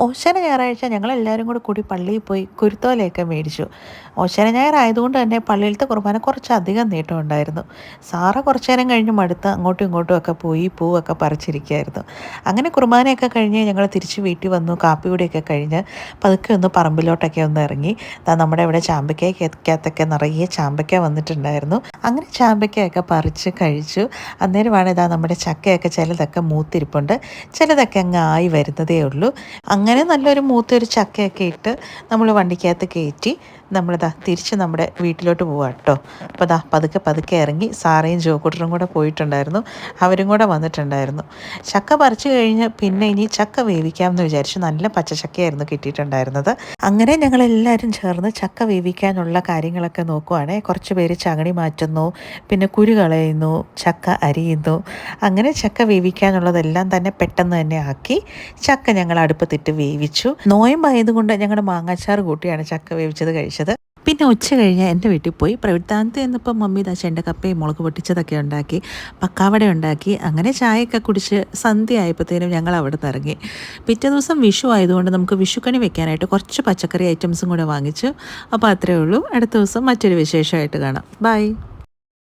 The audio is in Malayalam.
ഓശാന ഞായറാഴ്ച ഞങ്ങളെല്ലാവരും കൂടി പള്ളിയിൽ പോയി കുരുത്തോലയൊക്കെ മേടിച്ചു. ഓശാന ഞായർ ആയതുകൊണ്ട് തന്നെ പള്ളിയിലത്തെ കുർബാന കുറച്ചധികം നീട്ടമുണ്ടായിരുന്നു. സാറ കുറച്ച് നേരം കഴിഞ്ഞ് മടുത്ത് അങ്ങോട്ടും ഇങ്ങോട്ടും ഒക്കെ പോയി പൂവൊക്കെ പറിച്ചിരിക്കുകയായിരുന്നു. അങ്ങനെ കുർബാനയൊക്കെ കഴിഞ്ഞ് ഞങ്ങൾ തിരിച്ച് വീട്ടിൽ വന്നു. കാപ്പികുടിയൊക്കെ കഴിഞ്ഞ് പതുക്കെ ഒന്ന് പറമ്പിലോട്ടൊക്കെ ഒന്ന് ഇറങ്ങി. നമ്മുടെ ഇവിടെ ചാമ്പയ്ക്കകത്തൊക്കെ നിറയെ ചാമ്പയ്ക്ക വന്നിട്ടുണ്ടായിരുന്നു. അങ്ങനെ ചാമ്പയ്ക്കയൊക്കെ പറിച്ച് കഴിച്ചു. അന്നേരമാണ് നമ്മുടെ ചക്കയൊക്കെ ചിലതൊക്കെ മൂത്തിരിപ്പുണ്ട്, ചിലതൊക്കെ അങ്ങ് ആയി വരുന്നതേ ഉള്ളൂ. അങ്ങനെ നല്ലൊരു മൂത്തൊരു ചക്കയൊക്കെ ഇട്ട് നമ്മൾ വണ്ടിക്കകത്ത് കയറ്റി തിരിച്ച് നമ്മുടെ വീട്ടിലോട്ട് പോവാം കേട്ടോ. അപ്പോൾ പതുക്കെ ഇറങ്ങി. സാറയും ജോക്കുട്ടനും കൂടെ പോയിട്ടുണ്ടായിരുന്നു, അവരും കൂടെ വന്നിട്ടുണ്ടായിരുന്നു. ചക്ക പറിച്ചു കഴിഞ്ഞ് പിന്നെ ഇനി ചക്ക വേവിക്കാമെന്ന് വിചാരിച്ചു. നല്ല പച്ചച്ചക്കയായിരുന്നു കിട്ടിയിട്ടുണ്ടായിരുന്നത്. അങ്ങനെ ഞങ്ങളെല്ലാവരും ചേർന്ന് ചക്ക വേവിക്കാനുള്ള കാര്യങ്ങളൊക്കെ നോക്കുവാണ്. കുറച്ച് പേര് ചകണി മാറ്റുന്നു, പിന്നെ കുരു കളയുന്നു, ചക്ക അരിയുന്നു. അങ്ങനെ ചക്ക വേവിക്കാനുള്ളതെല്ലാം തന്നെ പെട്ടെന്ന് തന്നെ ആക്കി ചക്ക ഞങ്ങൾ അടുപ്പത്തിട്ട് വേവിച്ചു. നോയമ്പായതുകൊണ്ട് ഞങ്ങളുടെ മാങ്ങാച്ചാറ് കൂട്ടിയാണ് ചക്ക വേവിച്ചത് കഴിച്ചത്. പിന്നെ ഉച്ച കഴിഞ്ഞ് എൻ്റെ വീട്ടിൽ പോയി. പ്രവിത്താനത്ത് ചെന്നപ്പോൾ മമ്മി ചെണ്ടക്കപ്പയും മുളക് പൊട്ടിച്ചതൊക്കെ ഉണ്ടാക്കി, പക്കാവട ഉണ്ടാക്കി. അങ്ങനെ ചായയൊക്കെ കുടിച്ച് സന്ധ്യ ആയപ്പോഴത്തേനും ഞങ്ങൾ അവിടെ നിന്ന് ഇറങ്ങി. പിറ്റേ ദിവസം വിഷു ആയതുകൊണ്ട് നമുക്ക് വിഷുക്കണി വെക്കാനായിട്ട് കുറച്ച് പച്ചക്കറി ഐറ്റംസും കൂടെ വാങ്ങിച്ചു. അപ്പോൾ അത്രയേ ഉള്ളൂ. അടുത്ത ദിവസം മറ്റൊരു വിശേഷമായിട്ട് കാണാം. ബൈ.